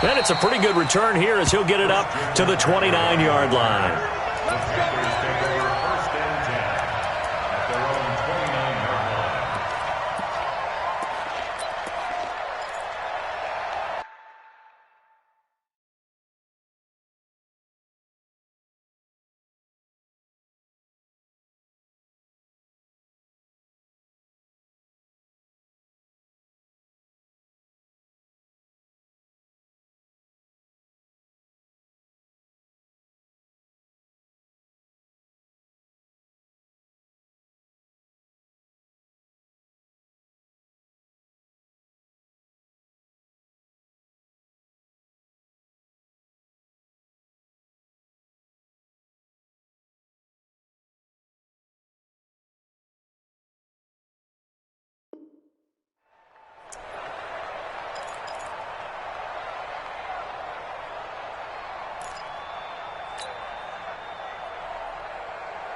And it's a pretty good return here as he'll get it up to the 29-yard line.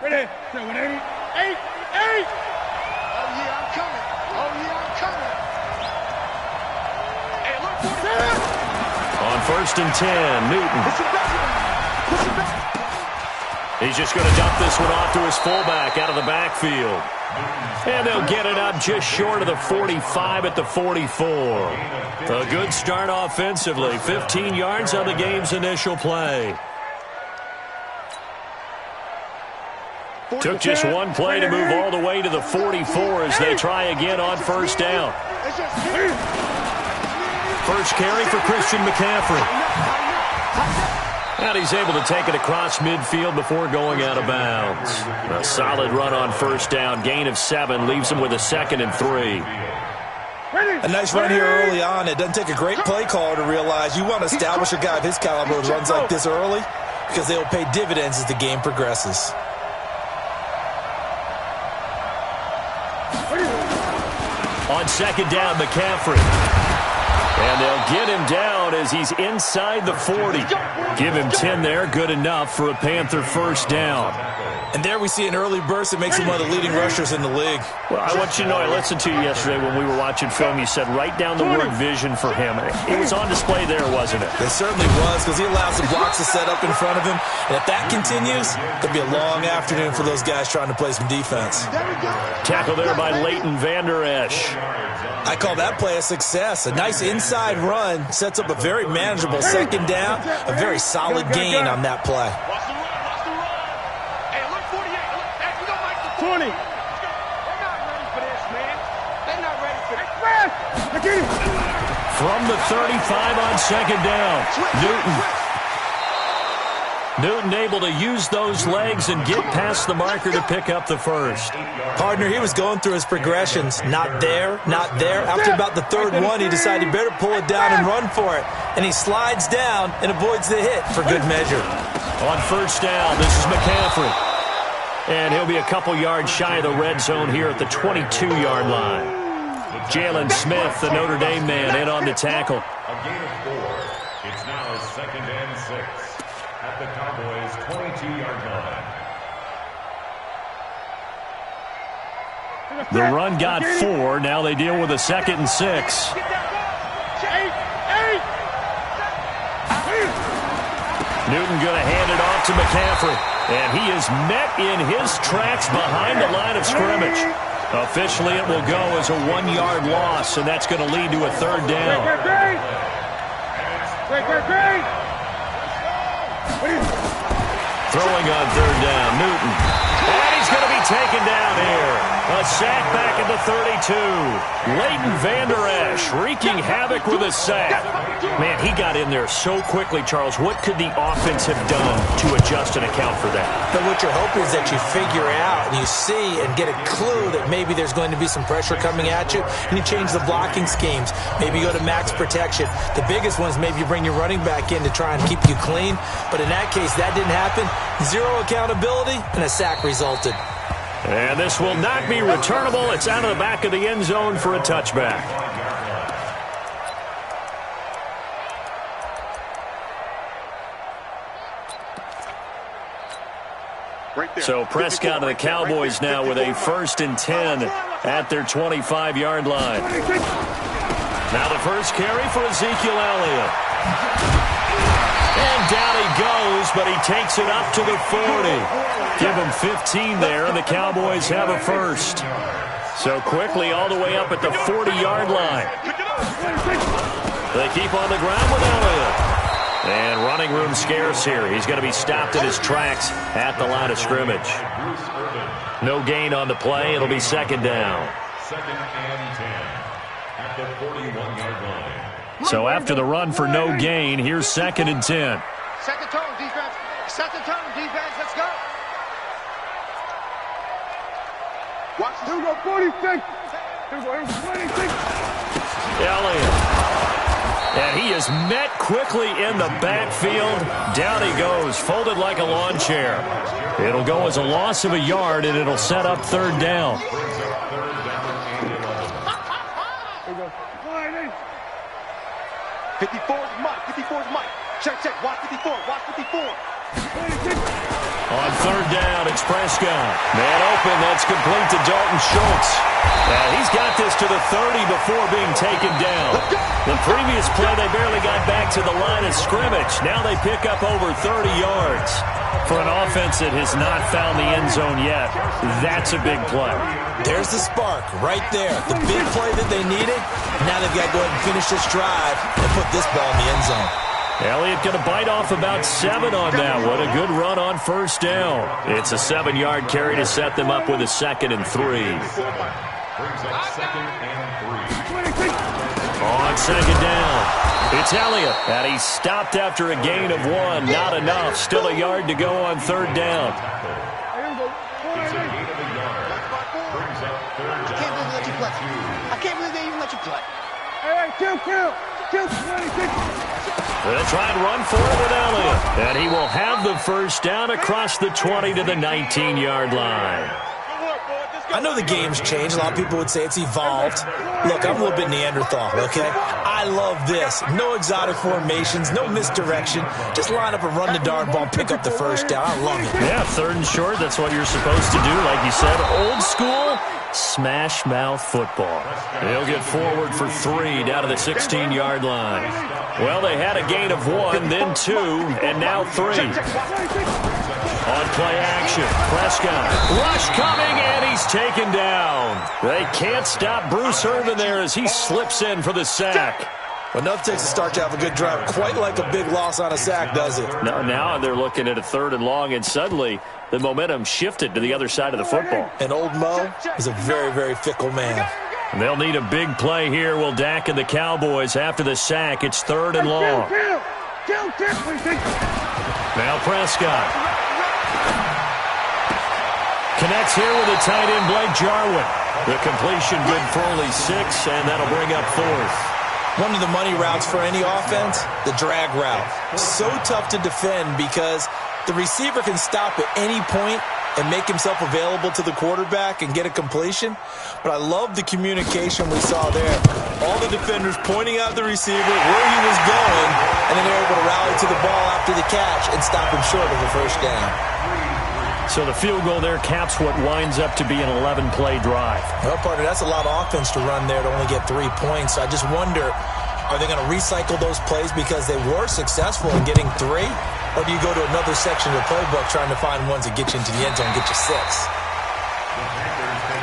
Ready? 7, 8, 8, 8. Oh, yeah, I'm coming. Oh, yeah, I'm coming. Hey, look, 47. On 1st and 10, Newton. He's just going to dump this one off to his fullback out of the backfield. And they'll get it up just short of the 45 at the 44. A good start offensively. 15 yards on the game's initial play. Took just one play to move all the way to the 44 as they try again on 1st down. First carry for Christian McCaffrey. And he's able to take it across midfield before going out of bounds. A solid run on 1st down. Gain of 7 leaves him with a 2nd and 3. A nice run here early on. It doesn't take a great play caller to realize you want to establish a guy of his caliber with runs like this early because they will pay dividends as the game progresses. On 2nd down, McCaffrey. And they'll get him down as he's inside the 40. Give him 10 there, good enough for a Panther 1st down. And there we see an early burst that makes him one of the leading rushers in the league. Well, I want you to know, I listened to you yesterday when we were watching film. You said write down the word vision for him. It was on display there, wasn't it? It certainly was, because he allows the blocks to set up in front of him. And if that continues, it'll be a long afternoon for those guys trying to play some defense. Tackle there by Leighton Vander Esch. I call that play a success. A nice inside run sets up a very manageable 2nd down. A very solid gain on that play. 20. They're not ready for this, man. They're not ready for this. From the 35 on 2nd down, Newton able to use those legs and get past the marker to pick up the 1st. Partner, he was going through his progressions. Not there, not there. After about the 3rd one, he decided he better pull it down and run for it. And he slides down and avoids the hit for good measure. On 1st down, this is McCaffrey. And he'll be a couple yards shy of the red zone here at the 22-yard line. Jalen Smith, the Notre Dame man, in on the tackle. A gain of 4. It's now 2nd and 6 at the Cowboys' 22-yard line. The run got 4. Now they deal with a 2nd and 6. Newton going to hand it off to McCaffrey. And he is met in his tracks behind the line of scrimmage. Officially, it will go as a 1-yard loss, and that's going to lead to a 3rd down. Throwing on 3rd down, Newton. And he's going to be taken down here. A sack back at the 32. Leighton Vander Esch wreaking havoc with a sack. Man, he got in there so quickly, Charles. What could the offense have done to adjust and account for that? But what you're hoping is that you figure out and you see and get a clue that maybe there's going to be some pressure coming at you, and you change the blocking schemes. Maybe you go to max protection. The biggest one is maybe you bring your running back in to try and keep you clean. But in that case, that didn't happen. 0 accountability, and a sack resulted. And this will not be returnable. It's out of the back of the end zone for a touchback. So Prescott and the Cowboys now with a 1st and 10 at their 25-yard line. Now the first carry for Ezekiel Elliott. And down he goes, but he takes it up to the 40. Give him 15 there, and the Cowboys have a first. So quickly all the way up at the 40-yard line. They keep on the ground with Elliott. And running room scarce here. He's going to be stopped in his tracks at the line of scrimmage. No gain on the play. It'll be second down. Second and 10 at the 41-yard line. So after the run for no gain, here's second and 10. Set the tone, defense. Set the tone, defense. Let's go. Watch. Here we go, 46. Here we go, 26. Elliott. And he is met quickly in the backfield. Down he goes, folded like a lawn chair. It'll go as a loss of a yard, and it'll set up third down. 54's Mike. 54's Mike. Check, check. Watch 54. Watch 54. On third down, it's Prescott. Man open, that's complete to Dalton Schultz. And he's got this to the 30 before being taken down. The previous play, they barely got back to the line of scrimmage. Now they pick up over 30 yards. For an offense that has not found the end zone yet, that's a big play. There's the spark right there. The big play that they needed. Now they've got to go ahead and finish this drive and put this ball in the end zone. Elliott going to bite off about 7 on that one. A good run on first down. It's a 7-yard carry to set them up with a second and 3. Brings up second and 3. On second down, it's Elliott. And he's stopped after a gain of 1. Not enough. Still a yard to go on third down. It's a gain of a yard. Brings up third down. I can't believe they even let you play. Hey, kill. 26. They'll try and run for it with Elliott. And he will have the first down across the 20 to the 19-yard line. I know the game's changed. A lot of people would say it's evolved. Look, I'm a little bit Neanderthal, okay? I love this. No exotic formations, no misdirection. Just line up and run the darn ball, pick up the first down. I love it. Yeah, third and short, that's what you're supposed to do. Like you said, old school, smash mouth football. They'll get forward for 3 down to the 16-yard line. Well, they had a gain of 1, then 2, and now 3. On play action, Prescott. Rush coming, and he's taken down. They can't stop Bruce Irvin there as he slips in for the sack. Well, nothing takes a start to have a good drive quite like a big loss on a sack, does it? Now they're looking at a third and long, and suddenly the momentum shifted to the other side of the football. And old Mo is a very, very fickle man. And they'll need a big play here. Will Dak and the Cowboys after the sack. It's third and long. Now Prescott. Connects here with the tight end, Blake Jarwin. The completion good for only 6, and that'll bring up 4th. One of the money routes for any offense, the drag route. So tough to defend because the receiver can stop at any point and make himself available to the quarterback and get a completion. But I love the communication we saw there. All the defenders pointing out the receiver, where he was going, and then they're able to rally to the ball after the catch and stop him short of the first down. So the field goal there caps what winds up to be an 11-play drive. Well, partner, that's a lot of offense to run there to only get 3 points. I just wonder, are they going to recycle those plays because they were successful in getting 3? Or do you go to another section of the playbook trying to find ones that get you into the end zone and get you 6?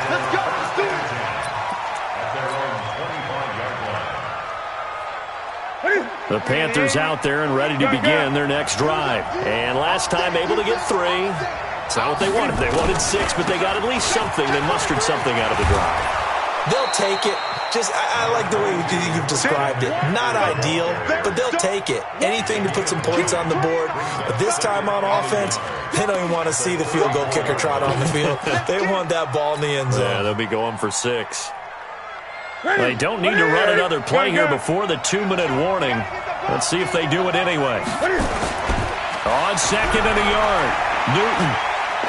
Let's go. Let's do it. At their own 25-yard line. The Panthers out there and ready to begin their next drive. And last time able to get 3. It's not what they wanted. They wanted 6, but they got at least something. They mustered something out of the drive. They'll take it. I like the way you've described it. Not ideal, but they'll take it. Anything to put some points on the board. But this time on offense, they don't even want to see the field goal kicker trot on the field. They want that ball in the end zone. Yeah, they'll be going for 6. They don't need to run another play here before the 2-minute warning. Let's see if they do it anyway. On second and a yard, Newton.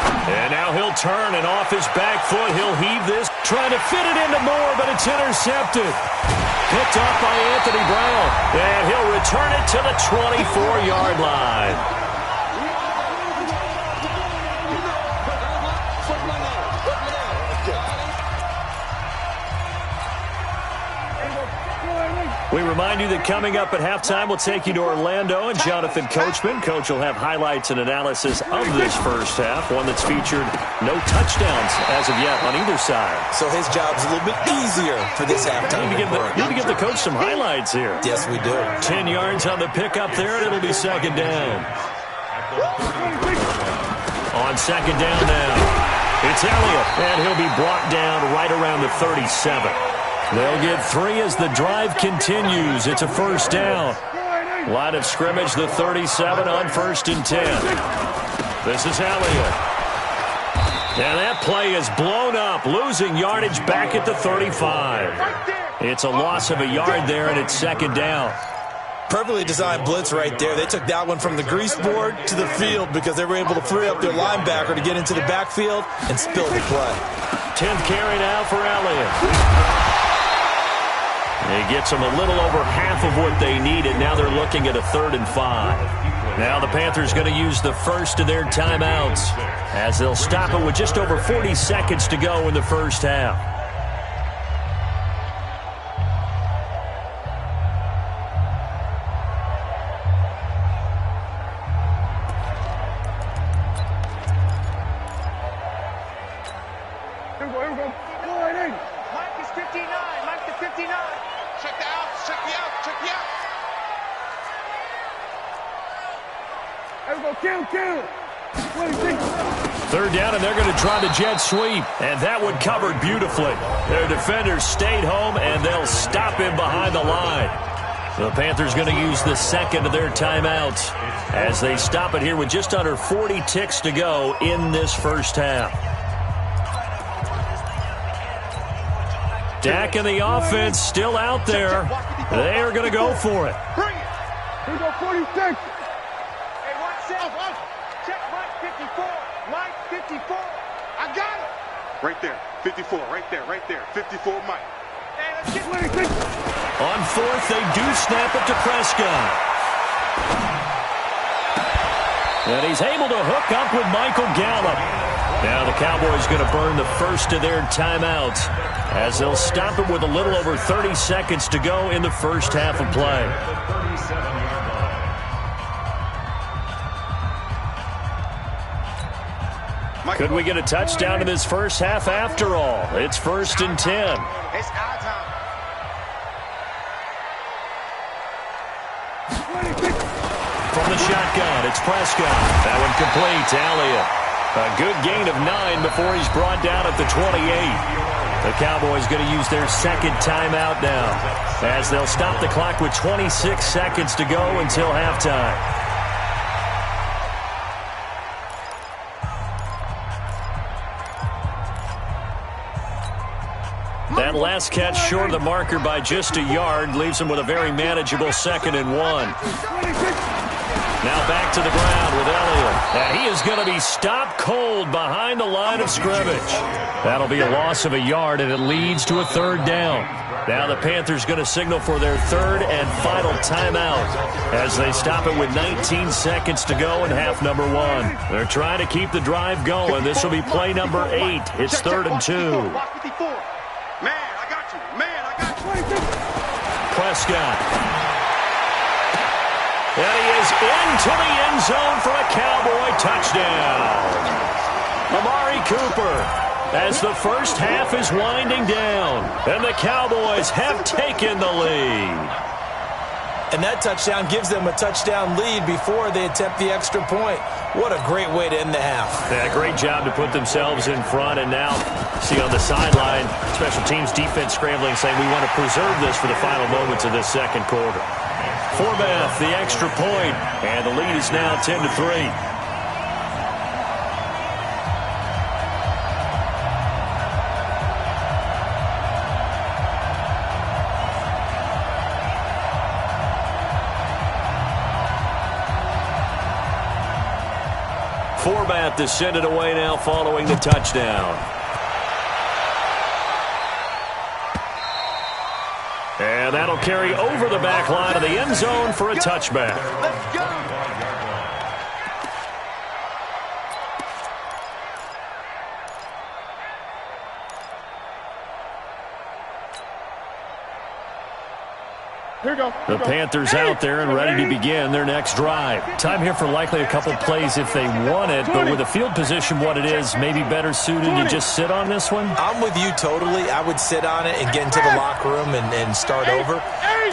And now he'll turn, and off his back foot, he'll heave this. Trying to fit it into Moore, but it's intercepted. Picked off by Anthony Brown. And he'll return it to the 24-yard line. We remind you that coming up at halftime, we'll take you to Orlando and Jonathan Coachman. Coach will have highlights and analysis of this first half, one that's featured no touchdowns as of yet on either side. So his job's a little bit easier for this halftime. Need to give the coach some highlights here. Yes, we do. 10 yards on the pickup there, and it'll be second down. On second down now, it's Elliott, and he'll be brought down right around the 37. They'll get 3 as the drive continues. It's a first down. Line of scrimmage, the 37 on 1st and 10. This is Elliott. And that play is blown up, losing yardage back at the 35. It's a loss of a yard there, and it's second down. Perfectly designed blitz right there. They took that one from the grease board to the field because they were able to free up their linebacker to get into the backfield and spill the play. 10th carry now for Elliott. He gets them a little over half of what they needed. Now they're looking at a 3rd and 5. Now the Panthers going to use the first of their timeouts as they'll stop it with just over 40 seconds to go in the first half. Here we go. Go ahead, Mike is 59. Mike to 59. Check the outs. Check the outs. Check the outs. Here we go. Kill. 26. 3rd down, and they're going to try the jet sweep. And that one covered beautifully. Their defenders stayed home, and they'll stop him behind the line. The Panthers going to use the second of their timeouts as they stop it here with just under 40 ticks to go in this first half. Dak and the offense still out there. They are going to go for it. Bring it. Here we go. 46. Hey, watch out. Check Mike 54. Mike 54. I got it. Right there. 54. Right there. 54 Mike. Hey, let's get 26. On 4th, they do snap it to Prescott. And he's able to hook up with Michael Gallup. Now the Cowboys going to burn the first of their timeouts as they'll stop it with a little over 30 seconds to go in the first half of play. Could we get a touchdown in this first half after all? It's 1st and 10. It's our time. 26. From the shotgun, it's Prescott. That one complete to Elliott. A good gain of 9 before he's brought down at the 28. The Cowboys going to use their second timeout now as they'll stop the clock with 26 seconds to go until halftime. That last catch short of the marker by just a yard leaves them with a very manageable 2nd and 1. Now back to the ground with Elliott. And he is going to be stopped cold behind the line of scrimmage. That'll be a loss of a yard, and it leads to a 3rd down. Now the Panthers going to signal for their 3rd and final timeout as they stop it with 19 seconds to go in half number 1. They're trying to keep the drive going. This will be play number 8. It's 3rd and 2. Man, I got you. Prescott. And he is into the end zone for a Cowboy touchdown. Amari Cooper, as the first half is winding down, and the Cowboys have taken the lead. And that touchdown gives them a touchdown lead before they attempt the extra point. What a great way to end the half. Yeah, great job to put themselves in front, and now see on the sideline, special teams defense scrambling, saying we want to preserve this for the final moments of this second quarter. Forbath, the extra point, and the lead is now 10-3. Forbath to send it away now following the touchdown. And that'll carry over the back line of the end zone for a touchback. Let's go. The Panthers out there and ready to begin their next drive. Time here for likely a couple plays if they want it, but with the field position what it is, maybe better suited to just sit on this one? I'm with you totally. I would sit on it and get into the locker room and start over.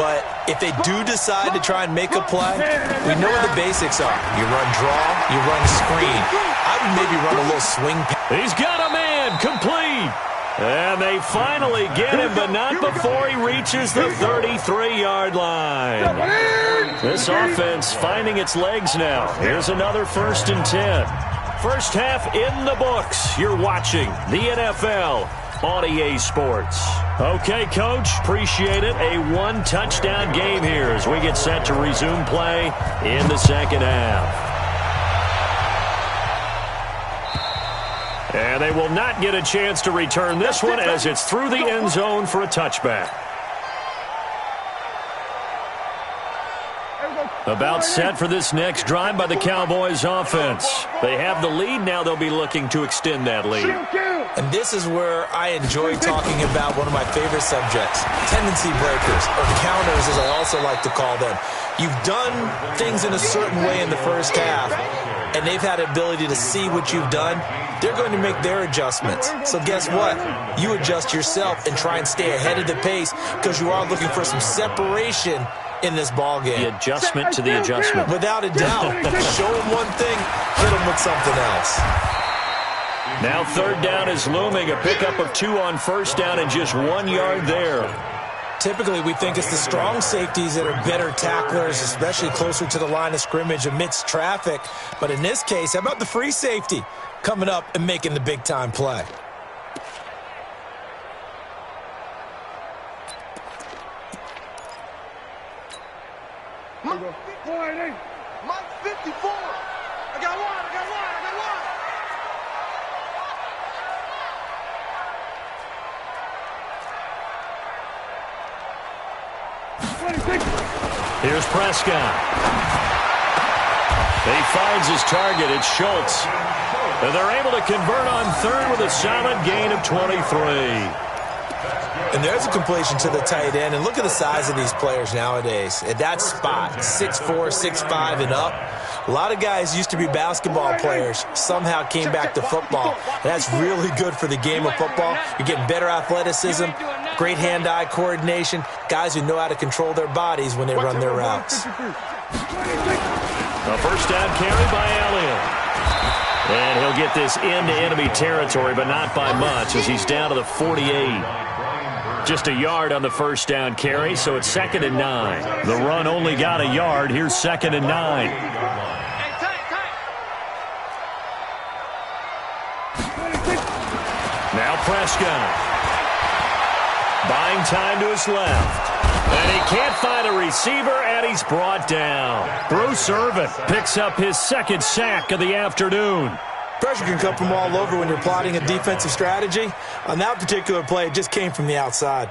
But if they do decide to try and make a play, we know what the basics are. You run draw, you run screen. I would maybe run a little swing pass. He's got a man, complete. And they finally get him, but not before he reaches the 33-yard line. This offense finding its legs now. Here's another 1st and 10. First half in the books. You're watching the NFL on EA Sports. Okay, Coach, appreciate it. A one-touchdown game here as we get set to resume play in the second half. And they will not get a chance to return this one as it's through the end zone for a touchback. About set for this next drive by the Cowboys offense. They have the lead. Now they'll be looking to extend that lead. And this is where I enjoy talking about one of my favorite subjects, tendency breakers, or counters as I also like to call them. You've done things in a certain way in the first half, and they've had the ability to see what you've done. They're going to make their adjustments. So guess what? You adjust yourself and try and stay ahead of the pace because you are looking for some separation in this ball game. The adjustment to the adjustment. Without a doubt. Show them one thing, hit them with something else. Now 3rd down is looming. A pickup of 2 on 1st down and just 1 yard there. Typically, we think it's the strong safeties that are better tacklers, especially closer to the line of scrimmage amidst traffic. But in this case, how about the free safety coming up and making the big-time play? Mike 54. I got one. Here's Prescott. He finds his target. It's Schultz. And they're able to convert on 3rd with a solid gain of 23. And there's a completion to the tight end. And look at the size of these players nowadays. At that spot, 6'4", 6'5", and up. A lot of guys used to be basketball players, somehow came back to football. And that's really good for the game of football. You're getting better athleticism, great hand-eye coordination, guys who know how to control their bodies when they run their routes. A 1st down carry by Elliott. And he'll get this into enemy territory, but not by much as he's down to the 48. Just a yard on the 1st down carry, so it's 2nd and 9. The run only got a yard. Here's 2nd and 9. Now Prescott. Buying time to his left. And he can't find a receiver, and he's brought down. Bruce Irvin picks up his 2nd sack of the afternoon. Pressure can come from all over when you're plotting a defensive strategy. On that particular play, it just came from the outside.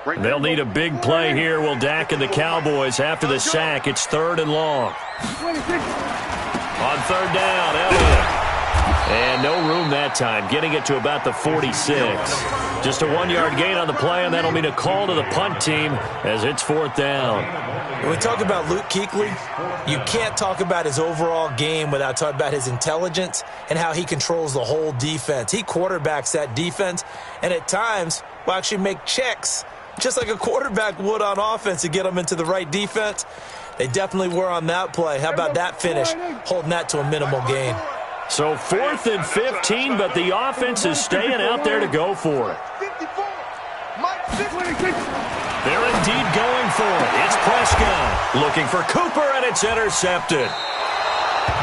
They'll need a big play here, will Dak and the Cowboys. After the sack, it's 3rd and long. On 3rd down, Elliott. And no room that time, getting it to about the 46. Just a 1-yard gain on the play, and that'll mean a call to the punt team as it's 4th down. When we talk about Luke Kuechly, you can't talk about his overall game without talking about his intelligence and how he controls the whole defense. He quarterbacks that defense, and at times will actually make checks, just like a quarterback would on offense to get them into the right defense. They definitely were on that play. How about that finish, holding that to a minimal gain? So 4th and 15, but the offense is staying out there to go for it. They're indeed going for it. It's Prescott looking for Cooper, and it's intercepted.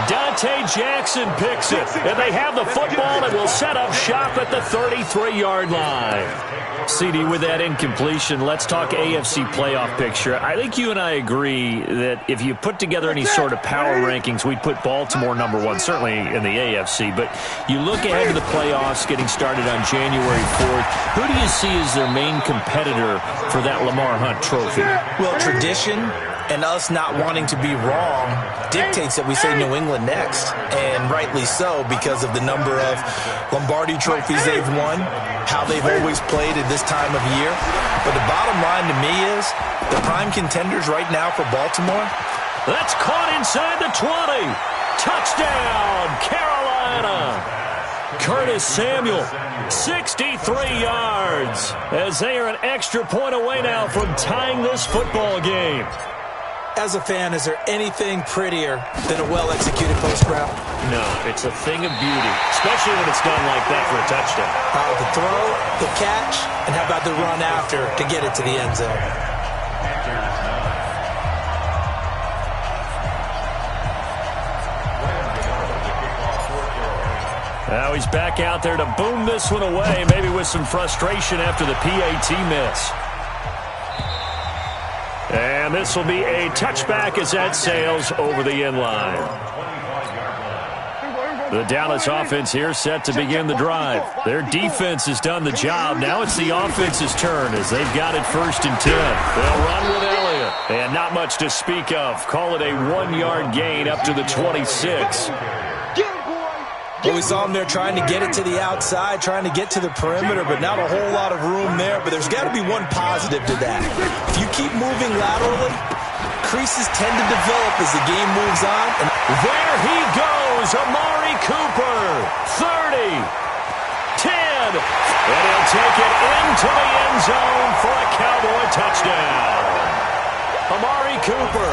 Dante Jackson picks it, and they have the football and will set up shop at the 33-yard line. CD, with that incompletion, let's talk AFC playoff picture. I think you and I agree that if you put together any sort of power rankings, we'd put Baltimore #1, certainly in the AFC. But you look ahead to the playoffs getting started on January 4th. Who do you see as their main competitor for that Lamar Hunt trophy? Well, tradition and us not wanting to be wrong dictates that we say New England next, and rightly so because of the number of Lombardi trophies they've won, how they've always played at this time of year. But the bottom line to me is the prime contenders right now for Baltimore. That's caught inside the 20. Touchdown, Carolina. Curtis Samuel, 63 yards, as they are an extra point away now from tying this football game. As a fan, is there anything prettier than a well-executed post route? No, it's a thing of beauty, especially when it's done like that for a touchdown. The throw, the catch, and how about the run after to get it to the end zone? Now he's back out there to boom this one away, maybe with some frustration after the PAT miss. And this will be a touchback as that sails over the end line. The Dallas offense here set to begin the drive. Their defense has done the job. Now it's the offense's turn as they've got it 1st and 10. They'll run with Elliott. And not much to speak of. Call it a 1-yard gain up to the 26. Well, we saw him there trying to get it to the outside, trying to get to the perimeter, but not a whole lot of room there. But there's got to be one positive to that. If you keep moving laterally, creases tend to develop as the game moves on. And there he goes, Amari Cooper, 30, 10, and he'll take it into the end zone for a Cowboy touchdown. Amari Cooper,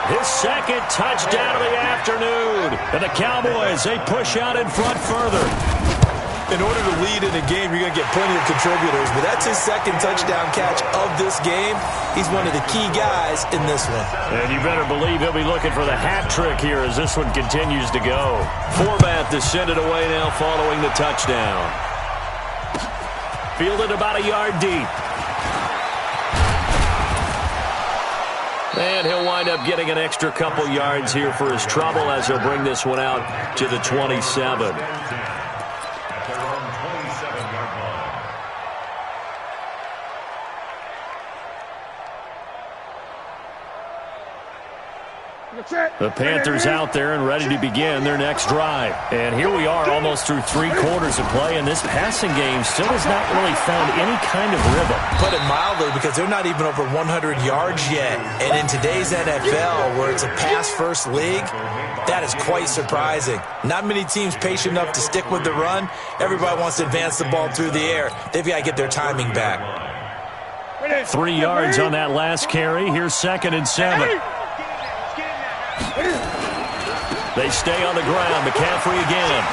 his 2nd touchdown of the afternoon. And the Cowboys, they push out in front further. In order to lead in a game, you're going to get plenty of contributors, but that's his 2nd touchdown catch of this game. He's one of the key guys in this one. And you better believe he'll be looking for the hat trick here as this one continues to go. Format to send it away now following the touchdown. Fielded about a yard deep. And he'll wind up getting an extra couple yards here for his trouble as he'll bring this one out to the 27. The Panthers out there and ready to begin their next drive. And here we are almost through 3 quarters of play, and this passing game still has not really found any kind of rhythm. Put it mildly, because they're not even over 100 yards yet. And in today's NFL, where it's a pass-first league, that is quite surprising. Not many teams patient enough to stick with the run. Everybody wants to advance the ball through the air. They've got to get their timing back. 3 yards on that last carry. Here's 2nd and 7. They stay on the ground. McCaffrey again.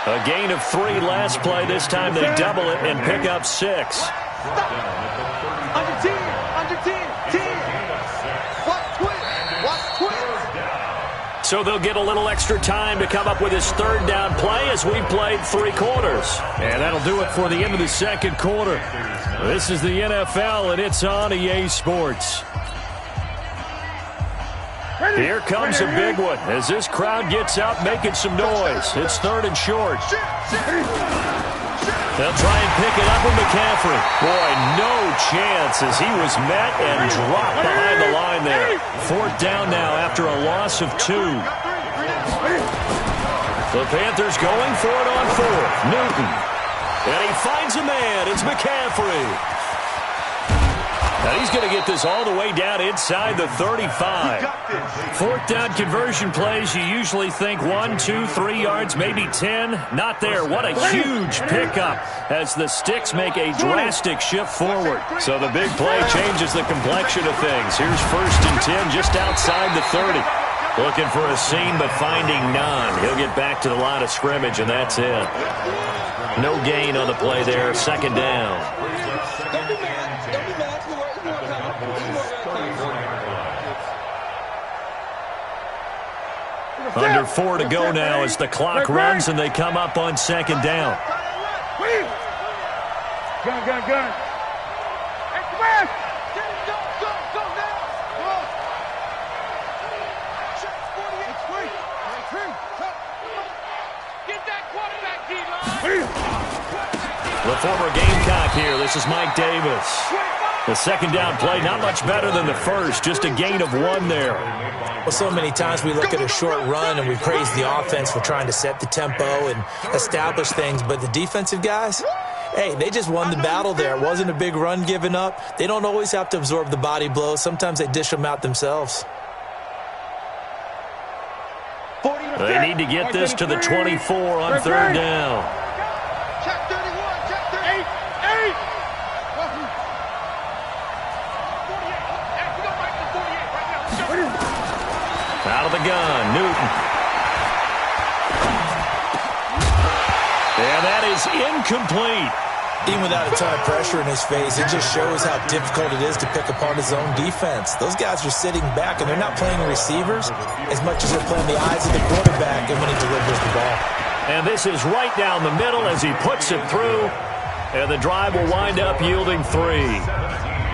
A gain of 3 last play. This time they double it and pick up 6. Under 10, under 10, 10. Watch twist. So they'll get a little extra time to come up with his 3rd down play as we played 3 quarters. And that'll do it for the end of the 2nd quarter. This is the NFL, and it's on EA Sports. Here comes a big one as this crowd gets out making some noise. It's 3rd and short. They'll try and pick it up with McCaffrey. Boy, no chance as he was met and dropped behind the line there. 4th down now after a loss of 2. The Panthers going for it on 4th. Newton. And he finds a man. It's McCaffrey. Now he's going to get this all the way down inside the 35. 4th down conversion plays, you usually think 1, 2, 3 yards, maybe 10. Not there. What a huge pickup as the sticks make a drastic shift forward. So the big play changes the complexion of things. Here's 1st and 10 just outside the 30. Looking for a seam but finding none. He'll get back to the line of scrimmage and that's it. No gain on the play there. 2nd down. Under 4 to go now as the clock runs and they come up on 2nd down. Gun. Hey, come on! Go now! Come on! Check 48. Get that quarterback, D-line! The former Gamecock here. This is Mike Davis. The second down play, not much better than the first, just a gain of 1 there. Well, so many times we look at a short run and we praise the offense for trying to set the tempo and establish things, but the defensive guys, hey, they just won the battle there. It wasn't a big run given up. They don't always have to absorb the body blows. Sometimes they dish them out themselves. They need to get this to the 24 on third down. Check 31, check 38. Out of the gun, Newton. And that is incomplete. Even without a ton of pressure in his face, it just shows how difficult it is to pick apart his own defense. Those guys are sitting back, and they're not playing receivers as much as they're playing the eyes of the quarterback and when he delivers the ball. And this is right down the middle as he puts it through, and the drive will wind up yielding 3.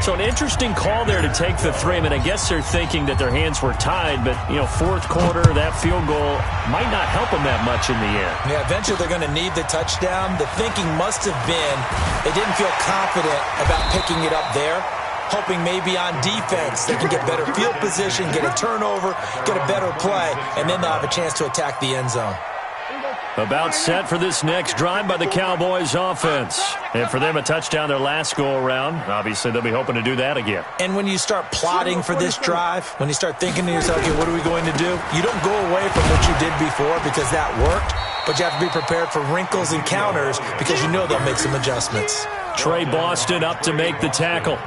So an interesting call there to take the 3. I mean, I guess they're thinking that their hands were tied, but, you know, fourth quarter, that field goal might not help them that much in the end. Yeah, eventually they're going to need the touchdown. The thinking must have been they didn't feel confident about picking it up there, hoping maybe on defense they can get better field position, get a turnover, get a better play, and then they'll have a chance to attack the end zone. About set for this next drive by the Cowboys offense. And for them, a touchdown their last go-around. Obviously, they'll be hoping to do that again. And when you start plotting for this drive, when you start thinking to yourself, okay, what are we going to do? You don't go away from what you did before because that worked, but you have to be prepared for wrinkles and counters because you know they'll make some adjustments. Trey Boston up to make the tackle.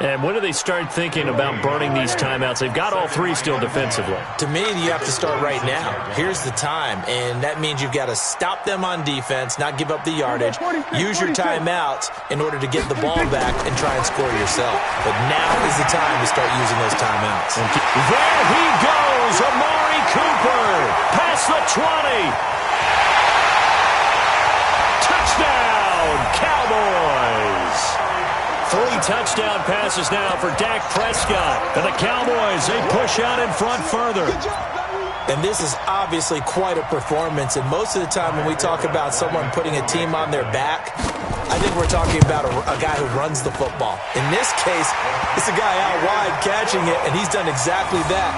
And when do they start thinking about burning these timeouts? They've got all 3 still defensively. To me, you have to start right now. Here's the time, and that means you've got to stop them on defense, not give up the yardage, use your timeouts in order to get the ball back and try and score yourself. But now is the time to start using those timeouts. There he goes, Amari Cooper, past the 20. Touchdown, Cowboys. 3 touchdown passes now for Dak Prescott. And the Cowboys, they push out in front further. And this is obviously quite a performance. And most of the time when we talk about someone putting a team on their back, I think we're talking about a guy who runs the football. In this case, it's a guy out wide catching it, and he's done exactly that,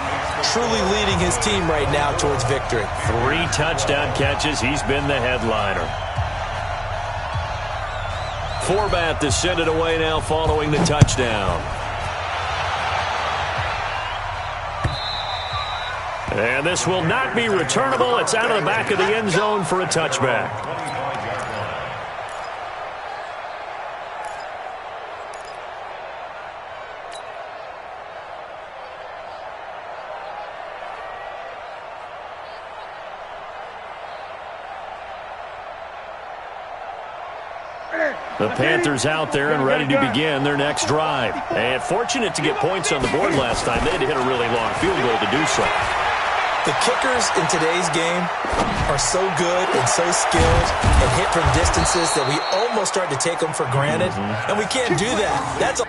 truly leading his team right now towards victory. 3 touchdown catches. He's been the headliner. Forbat to send it away now following the touchdown. And this will not be returnable. It's out of the back of the end zone for a touchback. The Panthers out there and ready to begin their next drive. And fortunate to get points on the board last time. They had to hit a really long field goal to do so. The kickers in today's game are so good and so skilled and hit from distances that we almost start to take them for granted. And we can't do that. That's a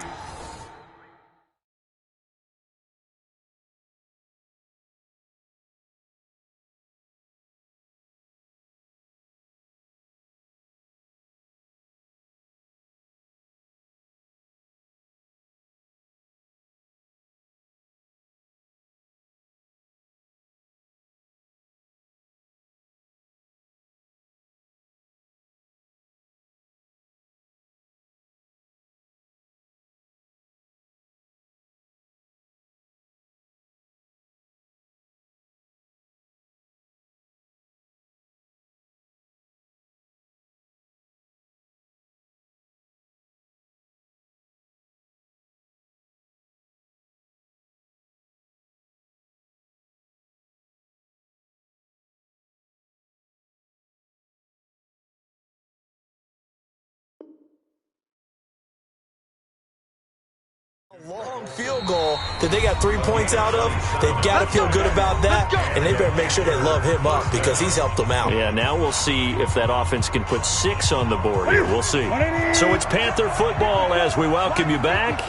long field goal that they got 3 points out of. They've got to feel good about that, and they better make sure they love him up because he's helped them out. Yeah, now we'll see if that offense can put 6 on the board here. We'll see. So it's Panther football as we welcome you back.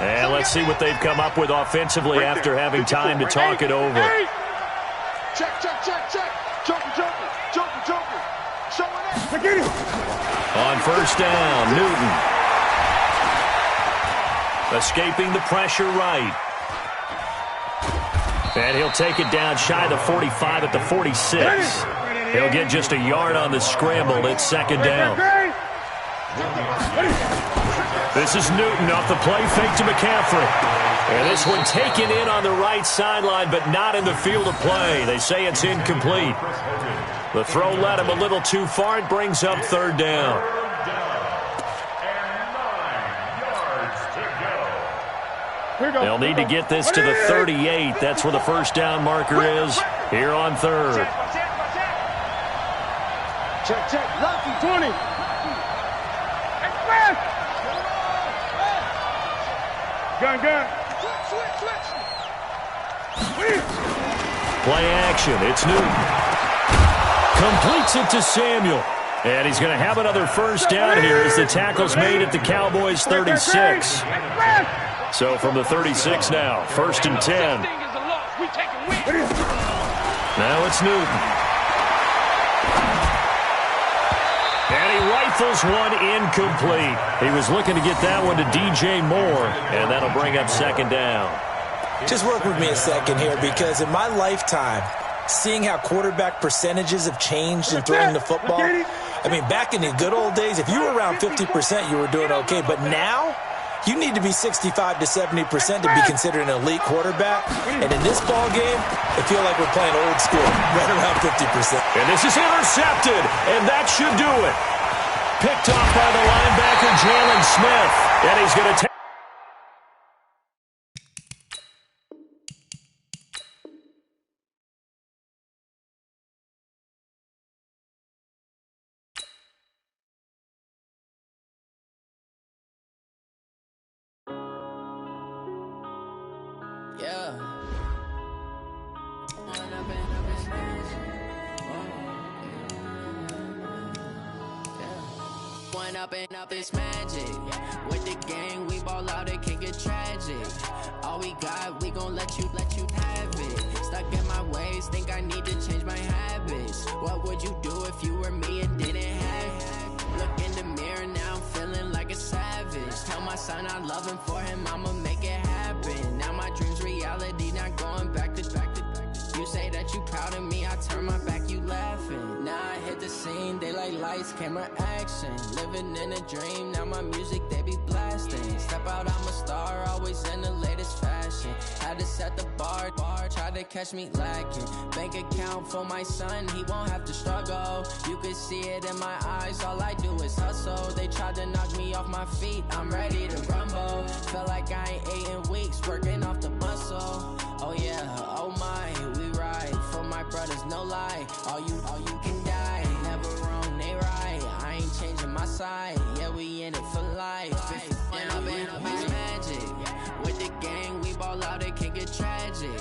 And let's see what they've come up with offensively after having time to talk it over. Check, check, check, check. Joker. Showing it. On first down, Newton. Escaping the pressure right. And he'll take it down shy of the 45 at the 46. He'll get just a yard on the scramble. It's second down. This is Newton off the play fake to McCaffrey. And this one taken in on the right sideline, but not in the field of play. They say it's incomplete. The throw led him a little too far. It brings up third down. They'll need to get this to the 38. That's where the first down marker is here on third. Check, check. Lucky 20. Gun. Play action. It's Newton. Completes it to Samuel. And he's going to have another first down here as the tackle's made at the Cowboys' 36. So from the 36 now, first and 10. Now it's Newton. And he rifles one incomplete. He was looking to get that one to DJ Moore, and that'll bring up second down. Just work with me a second here, because in my lifetime, seeing how quarterback percentages have changed in throwing the football, I mean, back in the good old days, if you were around 50%, you were doing okay. But now, you need to be 65 to 70% to be considered an elite quarterback. And in this ball game, I feel like we're playing old school, right around 50%. And this is intercepted, and that should do it. Picked off by the linebacker, Jalen Smith. And he's going to take. Up this magic. With the gang, we ball out, it can get tragic. All we got, we gon' let you have it. Stuck in my ways, think I need to change my habits. What would you do if you were me and didn't have it? Look in the mirror, now I'm feeling like a savage. Tell my son I love him, for him I'ma make it happen. Now my dream's reality, not going back to. You say that you proud of me, I turn my back, you laughing. Now I hit the scene, they like lights, camera, action. Living in a dream, now my music, they be blasting. Step out, I'm a star, always in the latest fashion. Had to set the bar, try to catch me lacking. Bank account for my son, he won't have to struggle. You can see it in my eyes, all I do is hustle. They tried to knock me off my feet, I'm ready to rumble. Felt like I ain't ate in weeks, working off the muscle. Oh yeah, oh my, we ride for my brothers, no lie. All you can die, never wrong, they right. I ain't changing my side, yeah, we in it for life. It's magic. With the gang, we ball out, it can get tragic.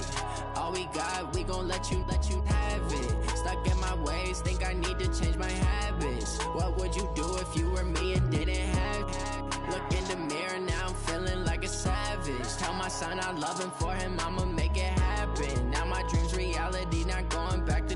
All we got, we gon' let you have it. Stuck in my ways, think I need to change my habits. What would you do if you were me and didn't have it? Look in the mirror, now I'm feeling like a savage. Tell my son I love him, for him I'ma make it happen. Now my dream's reality, not going back to.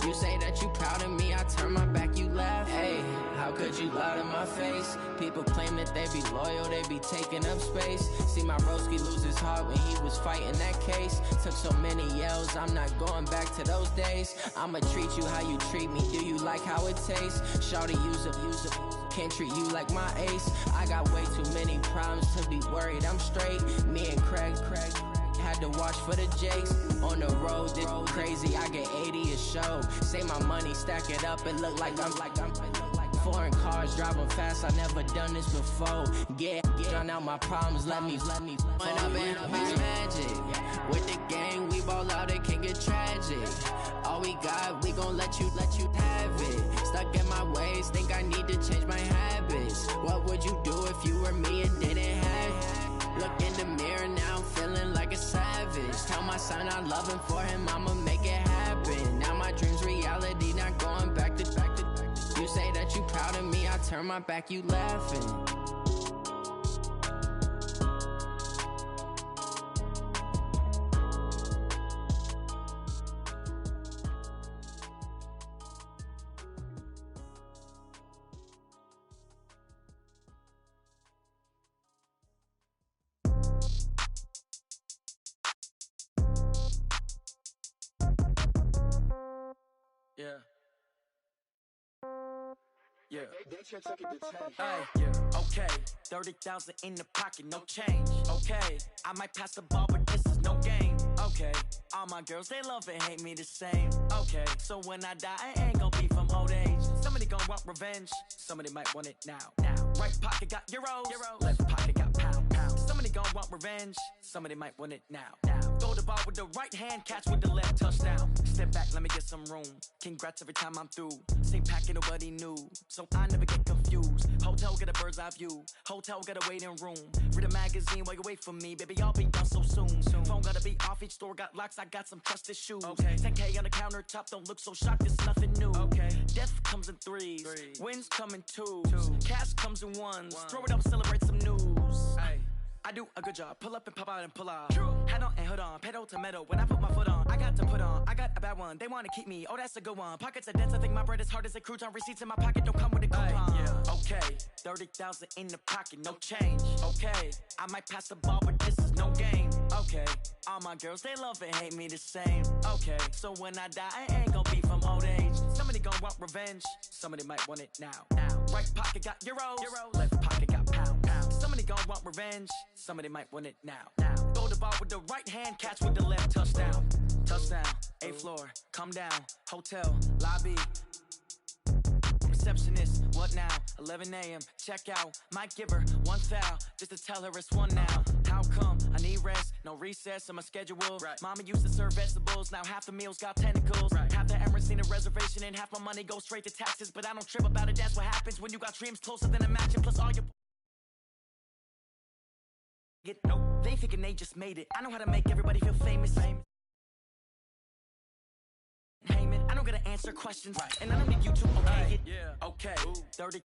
You say that you proud of me, I turn my back, you laugh. Hey, how could you lie to my face? People claim that they be loyal, they be taking up space. See my broski lose his heart when he was fighting that case. Took so many yells, I'm not going back to those days. I'ma treat you how you treat me, do you like how it tastes? Shawty, use up, can't treat you like my ace. I got way too many problems to be worried, I'm straight. Me and Craig had to watch for the Jakes. On the road, this crazy, I get 80 a show. Say my money, stack it up, it look like I'm foreign cars, driving fast, I never done this before. Drown out my problems, let me When up in magic. With the gang, we ball out, it can get tragic. All we got, we gon' let you have it. Stuck in my ways, think I need to change my habits. What would you do if you were me and didn't have it? Look in the mirror, now I'm feeling like a savage. Tell my son I love him, for him I'ma make it happen. Now my dream's reality, not going back to. You say that you proud of me, I turn my back, you laughing. Yeah. Yeah. That's your ticket to 10. Hey, yeah. Okay. 30,000 in the pocket, no change. Okay. I might pass the ball, but this is no game. Okay. All my girls, they love and hate me the same. Okay. So when I die, I ain't gonna be from old age. Somebody gonna want revenge. Somebody might want it now. Right pocket got euros. Left pocket got pound. Somebody gonna want revenge. Somebody might want it now. Throw the ball with the right hand, catch with the left, touchdown. Step back, let me get some room. Congrats every time I'm through. Same packet, nobody knew. So I never get confused. Hotel get a bird's eye view. Hotel get a waiting room. Read a magazine while you wait for me. Baby, I'll be done so soon. Phone gotta be off, each store got locks. I got some trusted shoes. 10K on the countertop, don't look so shocked, it's nothing new. Death comes in threes. Wins come in twos. Cash comes in ones. Throw it up, celebrate some news. I do a good job. Pull up and pop out and pull out. Head on and hood on. Pedal to metal. When I put my foot on, I got to put on. I got a bad one. They want to keep me. Oh, that's a good one. Pockets are dense. I think my bread is hard as a crouton. Receipts in my pocket don't come with a coupon. Okay. 30,000 in the pocket. No change. Okay. I might pass the ball, but this is no game. Okay. All my girls, they love and hate me the same. Okay. So when I die, I ain't gonna be from old age. Somebody gonna want revenge. Somebody might want it now. Right pocket got euros. Left pocket got pound. Somebody gonna want revenge. Somebody might want it now. Throw the ball with the right hand, catch with the left, touchdown. Touchdown, 8th floor, come down. Hotel, lobby. Receptionist, what now? 11 a.m., check out. Might give her one foul, just to tell her it's one now. How come? I need rest, no recess in my schedule. Mama used to serve vegetables, now half the meals got tentacles. Half the Emirates need a reservation and half my money goes straight to taxes. But I don't trip about it, that's what happens when you got dreams closer than a matching. Plus all your... Nope, they thinking they just made it. I know how to make everybody feel famous. Heyman, I don't gotta answer questions, and I don't need you to okay it. Okay, 30